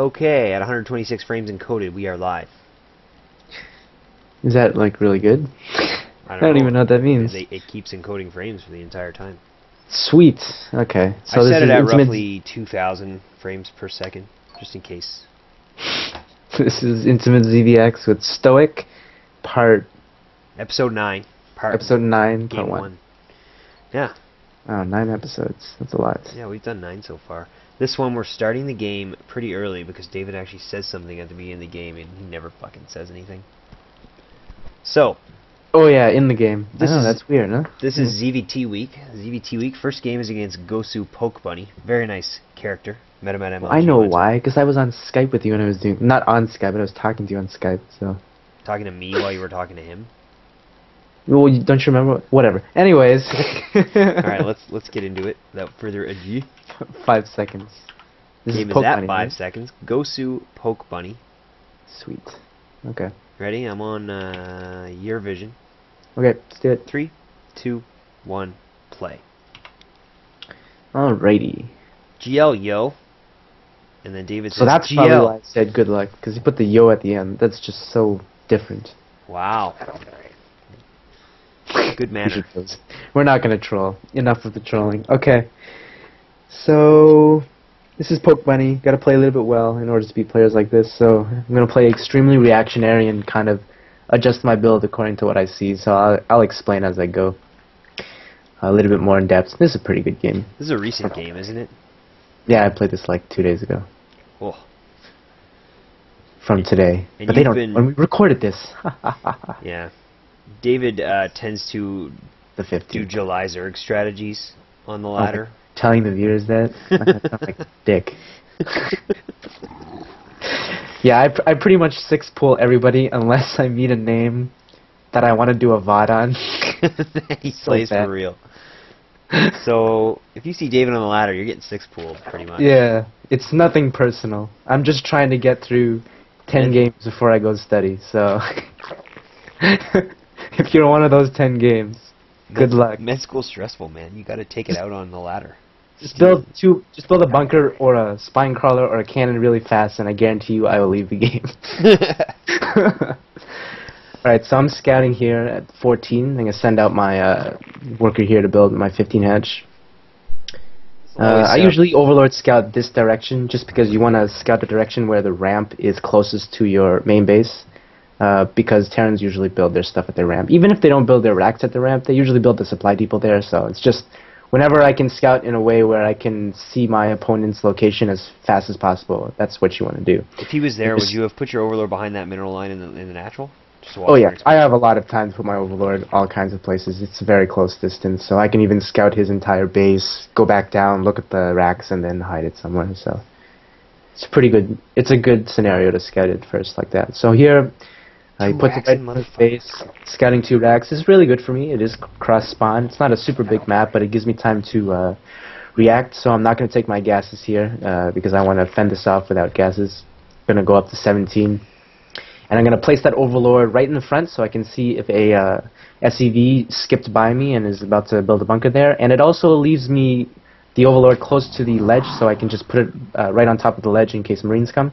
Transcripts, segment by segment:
Okay, at 126 frames encoded, we are live. Is that like really good? I I don't even know what that means. It keeps encoding frames for the entire time. Sweet. Okay. So I this set is it at Intimate. roughly 2,000 frames per second, just in case. This is Intimate ZVX with Stoic, Episode 9, episode 9, game part 1. 1. Yeah. Oh, 9 episodes. That's a lot. Yeah, we've done 9 so far. This one, we're starting the game pretty early because David actually says something at the beginning of the game and he never fucking says anything. So. Oh yeah, in the game. That's weird, huh? This is ZvT week. ZvT week. First game is against GoSuPokeBuni. Very nice character. Met him at MLG. I know why, because I was on Skype with you when I was doing... Not on Skype, but I was talking to you on Skype, so... Talking to me while you were talking to him? Well, don't you remember? Whatever. Anyways. Alright, let's get into it without further ado. 5 seconds. This game is at 5 right? seconds. GoSuPokeBuni. Sweet. Okay. Ready? I'm on your vision. Okay, let's do it. 3, 2, 1, play. Alrighty. GL, yo. And then David says, so that's GL. probably why I said good luck, because you put the yo at the end. That's just so different. Wow. Good manner. We're not going to troll. Enough of the trolling. Okay. So, this is PokeBuni. Got to play a little bit well in order to beat players like this. So, I'm going to play extremely reactionary and kind of adjust my build according to what I see. So, I'll explain as I go. A little bit more in depth. This is a pretty good game. This is a recent game, isn't it? Yeah, I played this like 2 days ago. Oh. From today. And but they don't... When we recorded this. Yeah. David tends to the 50. do July Zerg strategies on the ladder. Telling the viewers that? I'm like a dick. Yeah, I pretty much 6-pull everybody unless I meet a name that I want to do a VOD on. He plays for real. So, if you see David on the ladder, you're getting 6-pulled, pretty much. Yeah, it's nothing personal. I'm just trying to get through 10 games before I go study, so... If you're one of those 10 games, good luck. Med school's stressful, man. You gotta take it out on the ladder. Just build a bunker or a spine crawler or a cannon really fast, and I guarantee you I will leave the game. Alright, so I'm scouting here at 14. I'm going to send out my worker here to build my 15 hatch. I usually overlord scout this direction just because you want to scout the direction where the ramp is closest to your main base. Because Terrans usually build their stuff at their ramp. Even if they don't build their racks at the ramp, they usually build the supply depot there, so it's just whenever I can scout in a way where I can see my opponent's location as fast as possible, that's what you want to do. If he was there, would you have put your overlord behind that mineral line in the natural? Oh yeah, I have a lot of time to put my overlord all kinds of places. It's a very close distance, so I can even scout his entire base, go back down, look at the racks, and then hide it somewhere, so it's pretty good. It's a good scenario to scout it first like that. So here... I put the right in the face, scouting 2 racks. It's really good for me. It is cross-spawn. It's not a super big map, but it gives me time to react, so I'm not going to take my gases here because I want to fend this off without gases. I'm going to go up to 17. And I'm going to place that overlord right in the front so I can see if a SCV skipped by me and is about to build a bunker there. And it also leaves me the overlord close to the ledge so I can just put it right on top of the ledge in case marines come.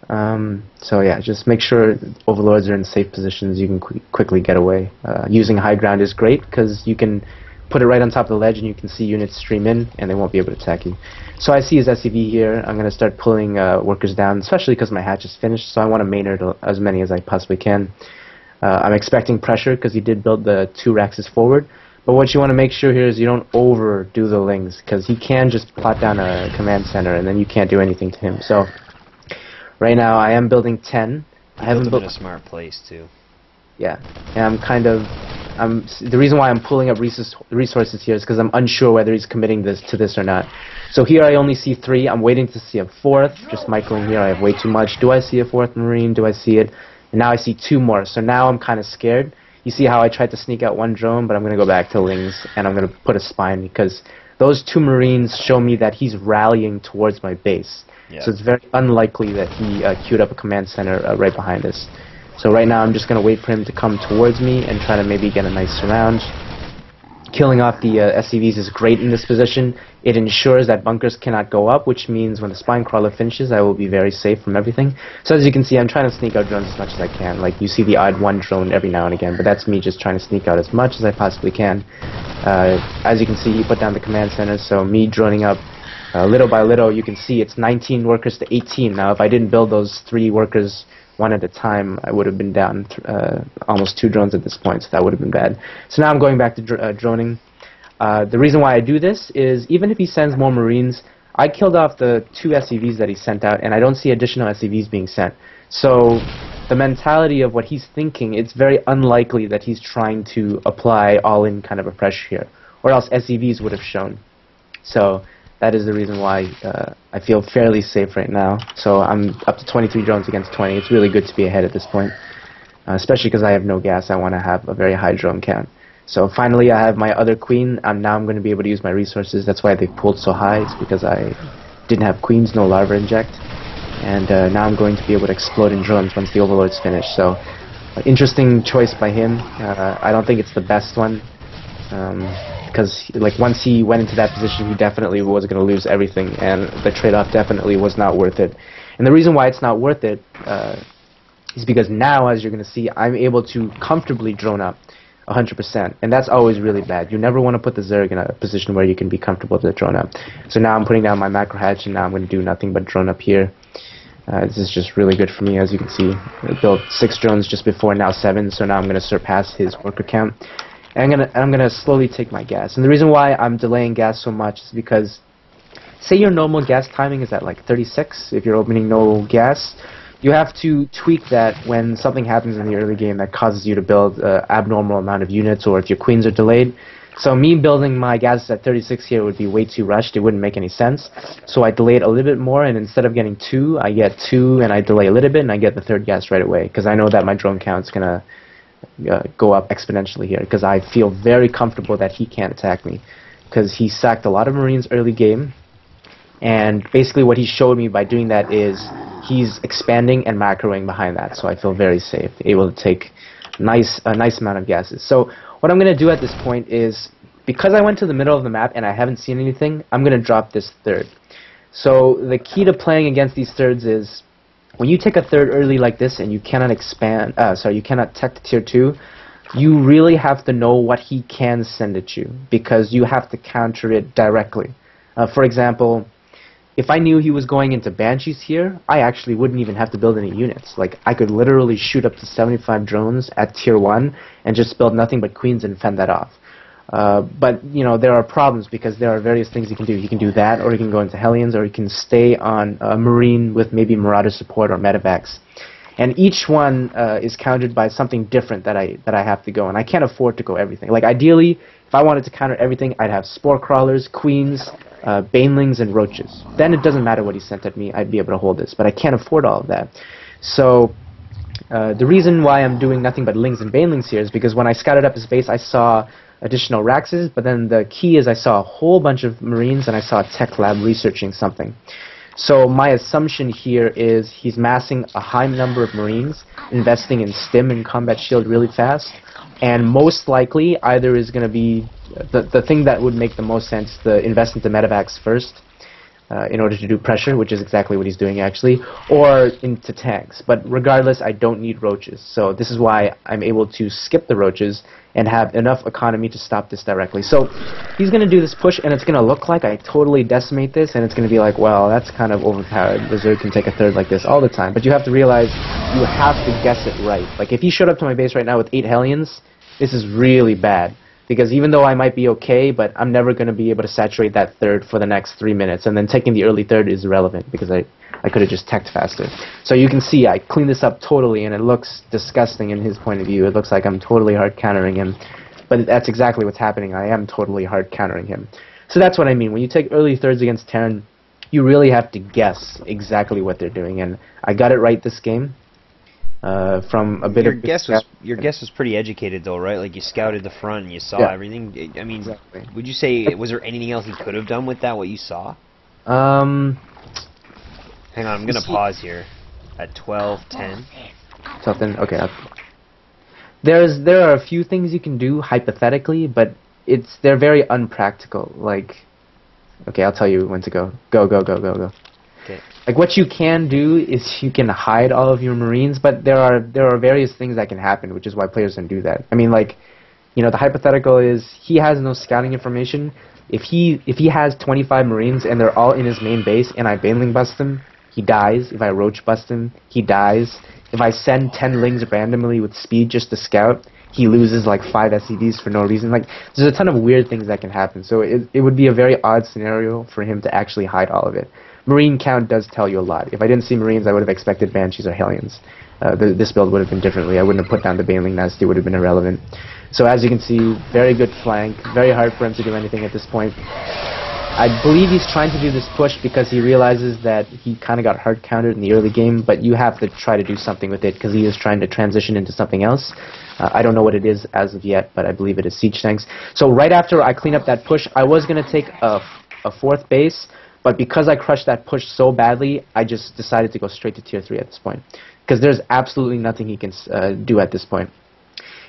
So yeah, just make sure overlords are in safe positions. You can quickly get away. Using high ground is great because you can put it right on top of the ledge and you can see units stream in and they won't be able to attack you. So I see his SCV here. I'm going to start pulling workers down, especially because my hatch is finished, so I want to Maynard as many as I possibly can. I'm expecting pressure because he did build the 2 racks forward. But what you want to make sure here is you don't overdo the lings because he can just plot down a command center and then you can't do anything to him. So right now, I am building 10. I haven't built in a smart place too. Yeah, and the reason why I'm pulling up resources here is because I'm unsure whether he's committing to this or not. So here I only see 3. I'm waiting to see a 4th. Just microing here. I have way too much. Do I see a 4th Marine? Do I see it? And now I see 2 more. So now I'm kind of scared. You see how I tried to sneak out 1 drone, but I'm going to go back to Lings and I'm going to put a spine because those 2 Marines show me that he's rallying towards my base. Yeah. So it's very unlikely that he queued up a command center right behind us. So right now I'm just going to wait for him to come towards me and try to maybe get a nice surround. killing off the SCVs is great in this position. It ensures that bunkers cannot go up, which means when the spine crawler finishes, I will be very safe from everything. So as you can see, I'm trying to sneak out drones as much as I can. Like, you see the odd one drone every now and again, but that's me just trying to sneak out as much as I possibly can. As you can see, he put down the command center, so me droning up little by little. You can see it's 19 workers to 18. Now, if I didn't build those 3 workers one at a time, I would have been down almost 2 drones at this point, so that would have been bad. So now I'm going back to droning. The reason why I do this is, even if he sends more Marines, I killed off the 2 SCVs that he sent out, and I don't see additional SCVs being sent. So the mentality of what he's thinking, it's very unlikely that he's trying to apply all-in kind of a pressure here, or else SCVs would have shown. So that is the reason why I feel fairly safe right now. So I'm up to 23 drones against 20. It's really good to be ahead at this point, especially because I have no gas. I want to have a very high drone count. So finally I have my other queen, and now I'm going to be able to use my resources. That's why they pulled so high. It's because I didn't have queens, no larva inject. And now I'm going to be able to explode in drones once the overlord's finished. So interesting choice by him. I don't think it's the best one. Because like, once he went into that position, he definitely was going to lose everything, and the trade-off definitely was not worth it. And the reason why it's not worth it is because now, as you're going to see, I'm able to comfortably drone up 100%, and that's always really bad. You never want to put the Zerg in a position where you can be comfortable to drone up. So now I'm putting down my macro hatch, and now I'm going to do nothing but drone up here. This is just really good for me, as you can see. I built 6 drones just before, now 7, so now I'm going to surpass his worker count. And I'm gonna slowly take my gas. And the reason why I'm delaying gas so much is because, say your normal gas timing is at like 36, if you're opening no gas, you have to tweak that when something happens in the early game that causes you to build an abnormal amount of units, or if your queens are delayed. So me building my gases at 36 here would be way too rushed. It wouldn't make any sense. So I delay it a little bit more, and instead of getting 2, I get 2, and I delay a little bit, and I get the 3rd gas right away, because I know that my drone count's gonna go up exponentially here, because I feel very comfortable that he can't attack me, because he sacked a lot of Marines early game, and basically what he showed me by doing that is he's expanding and macroing behind that, so I feel very safe, able to take a nice amount of gases. So what I'm going to do at this point is, because I went to the middle of the map and I haven't seen anything, I'm going to drop this 3rd. So the key to playing against these 3rds is, when you take a 3rd early like this and you cannot you cannot tech to tier 2, you really have to know what he can send at you, because you have to counter it directly. For example, if I knew he was going into Banshees here, I actually wouldn't even have to build any units. Like, I could literally shoot up to 75 drones at tier 1 and just build nothing but queens and fend that off. But, you know, there are problems, because there are various things you can do. You can do that, or you can go into Hellions, or you can stay on a Marine with maybe Marauder support or Medevacs. And each one is countered by something different that I have to go, and I can't afford to go everything. Like, ideally, if I wanted to counter everything, I'd have Spore Crawlers, Queens, Banelings, and Roaches. Then it doesn't matter what he sent at me, I'd be able to hold this. But I can't afford all of that. So the reason why I'm doing nothing but Lings and Banelings here is because when I scouted up his base, I saw additional Raxes, but then the key is I saw a whole bunch of Marines, and I saw a tech lab researching something. So my assumption here is he's massing a high number of Marines, investing in Stim and Combat Shield really fast, and most likely either is going to be the thing that would make the most sense, to invest into Medevacs first, in order to do pressure, which is exactly what he's doing actually, or into tanks. But regardless, I don't need Roaches, so this is why I'm able to skip the Roaches and have enough economy to stop this directly. So he's going to do this push, and it's going to look like I totally decimate this, and it's going to be like, well, that's kind of overpowered. The Zerg can take a 3rd like this all the time. But you have to realize you have to guess it right. Like, if he showed up to my base right now with 8 Hellions, this is really bad. Because even though I might be okay, but I'm never going to be able to saturate that 3rd for the next 3 minutes. And then taking the early 3rd is irrelevant, because I could have just teched faster. So you can see I cleaned this up totally, and it looks disgusting in his point of view. It looks like I'm totally hard countering him. But that's exactly what's happening. I am totally hard countering him. So that's what I mean. When you take early 3rds against Terran, you really have to guess exactly what they're doing. And I got it right this game. From a bit your of guess was pretty educated though, right? Like, you scouted the front and you saw everything. I mean, exactly. Would you say, was there anything else he could have done with that? What you saw? Hang on, I'm gonna pause here at 12:10. Something. Okay. There are a few things you can do hypothetically, but they're very unpractical. Like, okay, I'll tell you when to go. Go. Okay. Like, what you can do is you can hide all of your Marines, but there are various things that can happen, which is why players don't do that. I mean, like, you know, the hypothetical is he has no scouting information. If he has 25 Marines and they're all in his main base and I Baneling bust him, he dies. If I Roach bust him, he dies. If I send 10 Lings randomly with speed just to scout, he loses like 5 SCVs for no reason. Like, there's a ton of weird things that can happen. So it would be a very odd scenario for him to actually hide all of it. Marine count does tell you a lot. If I didn't see Marines, I would have expected Banshees or Hellions. This build would have been differently. I wouldn't have put down the Baneling Nest. It would have been irrelevant. So as you can see, very good flank. Very hard for him to do anything at this point. I believe he's trying to do this push because he realizes that he kind of got hard countered in the early game, but you have to try to do something with it because he is trying to transition into something else. I don't know what it is as of yet, but I believe it is siege tanks. So right after I clean up that push, I was going to take a 4th base, but because I crushed that push so badly, I just decided to go straight to tier 3 at this point. Because there's absolutely nothing he can do at this point.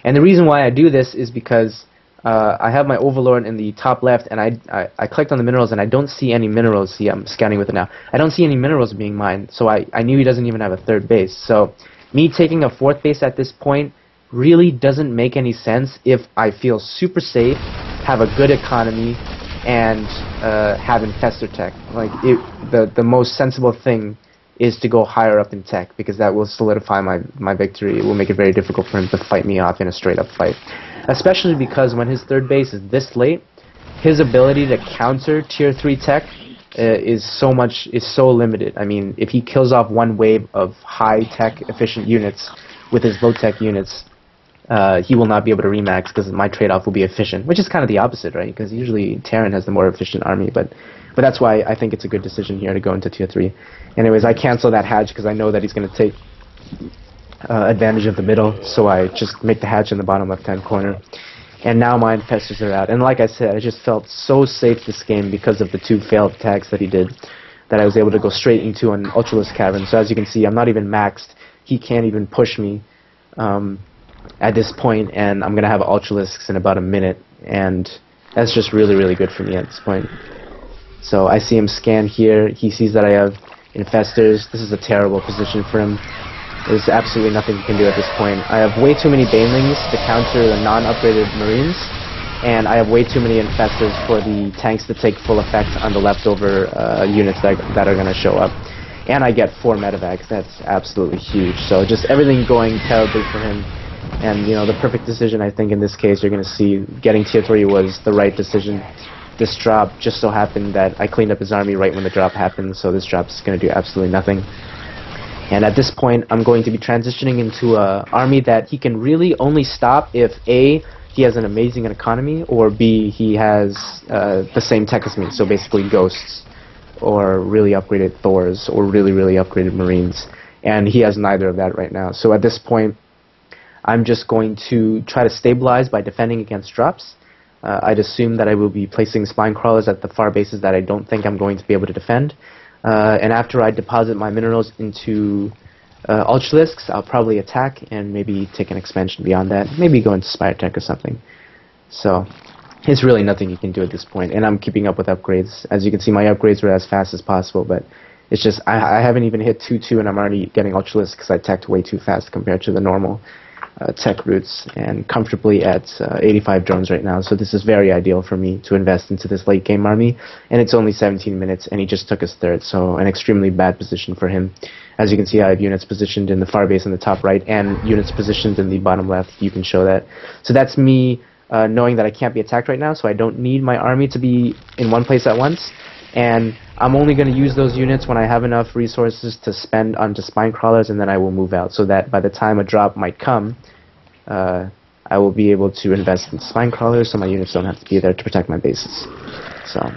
And the reason why I do this is because I have my Overlord in the top left, and I clicked on the minerals, and I don't see any minerals. See, I'm scanning with it now. I don't see any minerals being mined, so I knew he doesn't even have a 3rd base. So me taking a 4th base at this point really doesn't make any sense if I feel super safe, have a good economy, and have Infestor tech. Like, the most sensible thing is to go higher up in tech, because that will solidify my victory. It will make it very difficult for him to fight me off in a straight up fight. Especially because when his 3rd base is this late, his ability to counter tier 3 tech is so limited. I mean, if he kills off one wave of high tech efficient units with his low tech units, he will not be able to remax because my trade-off will be efficient, which is kind of the opposite, right? Because usually Terran has the more efficient army, but that's why I think it's a good decision here to go into tier 3. Anyways, I cancel that hatch because I know that he's going to take advantage of the middle, so I just make the hatch in the bottom left-hand corner. And now my infestors are out. And like I said, I just felt so safe this game because of the 2 failed attacks that he did, that I was able to go straight into an Ultralisk Cavern. So as you can see, I'm not even maxed. He can't even push me at this point, and I'm going to have Ultralisks in about a minute. And that's just really, really good for me at this point. So I see him scan here. He sees that I have infestors. This is a terrible position for him. There's absolutely nothing he can do at this point. I have way too many Banelings to counter the non-upgraded Marines, and I have way too many infestors for the tanks to take full effect on the leftover units that are going to show up. And I get 4 medevacs. That's absolutely huge. So just everything going terribly for him. And, you know, the perfect decision, I think, in this case, you're going to see getting tier 3 was the right decision. This drop just so happened that I cleaned up his army right when the drop happened, so this drop is going to do absolutely nothing. And at this point, I'm going to be transitioning into an army that he can really only stop if A, he has an amazing economy, or B, he has the same tech as me, so basically Ghosts, or really upgraded Thors, or really, really upgraded Marines. And he has neither of that right now. So at this point, I'm just going to try to stabilize by defending against drops. I'd assume that I will be placing spine crawlers at the far bases that I don't think I'm going to be able to defend. And after I deposit my minerals into Ultralisks, I'll probably attack and maybe take an expansion beyond that. Maybe go into Spire Tech or something. So it's really nothing you can do at this point. And I'm keeping up with upgrades. As you can see, my upgrades were as fast as possible, but it's just I haven't even hit 2-2 and I'm already getting Ultralisks because I teched way too fast compared to the normal tech routes, and comfortably at 85 drones right now. So this is very ideal for me to invest into this late game army, and it's only 17 minutes and he just took his 3rd, so an extremely bad position for him. As you can see, I have units positioned in the far base in the top right and units positioned in the bottom left. You can show that. So that's me knowing that I can't be attacked right now, so I don't need my army to be in one place at once, and I'm only going to use those units when I have enough resources to spend onto spine crawlers, and then I will move out, so that by the time a drop might come, I will be able to invest in spine crawlers so my units don't have to be there to protect my bases. So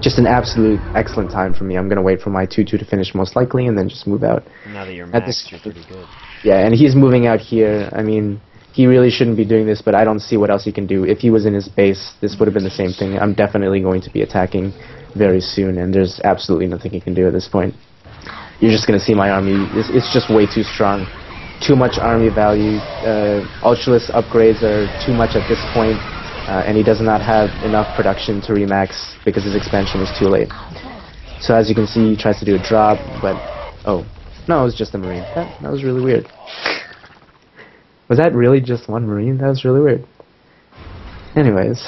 just an absolute excellent time for me. I'm going to wait for my 2-2 to finish most likely and then just move out. Now that you're maxed, you're pretty good. Yeah, and he's moving out here. I mean, he really shouldn't be doing this, but I don't see what else he can do. If he was in his base, this would have been the same thing. I'm definitely going to be attacking very soon, and there's absolutely nothing he can do at this point. You're just going to see my army. It's just way too strong. Too much army value. Ultralisk upgrades are too much at this point. and he does not have enough production to remax because his expansion was too late. So as you can see, he tries to do a drop, but oh no, it was just a Marine. That was really weird. Was that really just one Marine? That was really weird. Anyways,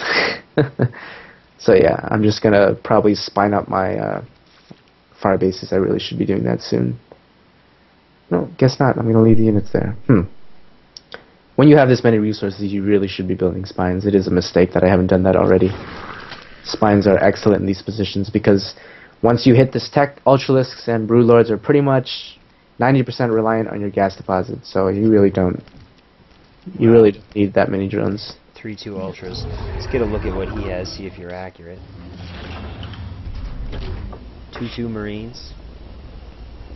so yeah, I'm just gonna probably spine up my fire bases. I really should be doing that soon. No, guess not. I'm gonna leave the units there. When you have this many resources, you really should be building spines. It is a mistake that I haven't done that already. Spines are excellent in these positions because once you hit this tech, Ultralisks and Broodlords are pretty much 90% reliant on your gas deposit. So you really don't need that many drones. 3-2 Ultras. Let's get a look at what he has, see if you're accurate. 2-2 Marines.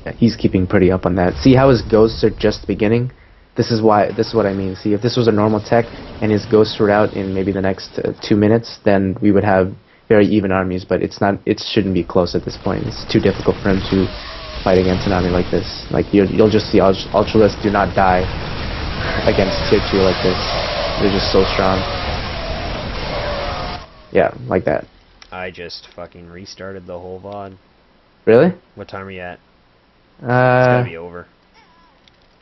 Yeah, he's keeping pretty up on that. See how his ghosts are just beginning? This is what I mean. See, if this was a normal tech and his ghosts were out in maybe the next 2 minutes, then we would have very even armies, but it's not. It shouldn't be close at this point. It's too difficult for him to fight against an army like this. Like you'll just see Ultralisks do not die against tier 2 like this. They're just so strong. Yeah, like that. I just fucking restarted the whole VOD. Really? What time are you at? It's gotta be over.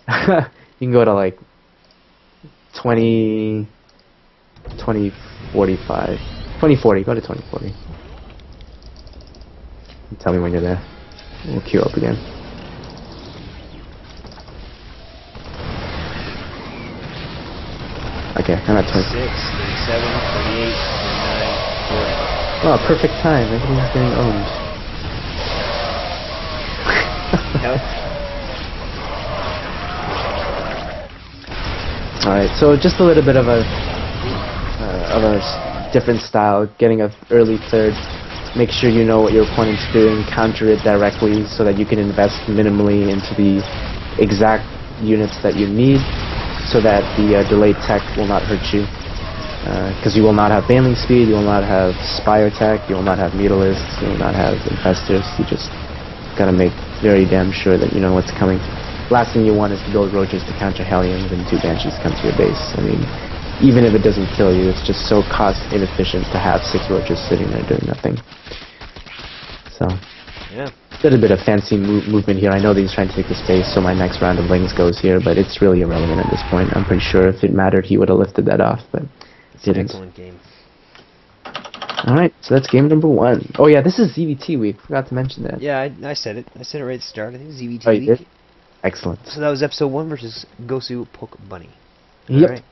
You can go to like 2045. 2040. Go to 2040. Tell me when you're there. We'll queue up again. Okay, I'm at 20. 36, 37, 38, 39, 40. Oh, perfect time. Everything's getting owned. Yep. Alright, so just a little bit of a different style. Getting an early third. Make sure you know what your opponent's doing. Counter it directly so that you can invest minimally into the exact units that you need, so that the delayed tech will not hurt you. Because you will not have baneling speed, you will not have spire tech, you will not have mutalisks, you will not have infestors. You just gotta make very damn sure that you know what's coming. Last thing you want is to build roaches to counter Hellions and 2 Banshees come to your base. I mean, even if it doesn't kill you, it's just so cost inefficient to have 6 roaches sitting there doing nothing. So, yeah. A little bit of fancy movement here. I know that he's trying to take the space, so my next round of lings goes here, but it's really irrelevant at this point. I'm pretty sure if it mattered, he would have lifted that off, but it's an excellent game. Alright, so that's game number 1. Oh yeah, this is ZvT week. Forgot to mention that. Yeah, I said it. I said it right at the start. I think ZvT week. Did? Excellent. So that was episode 1 versus GoSuPokeBuni. Yep. All right.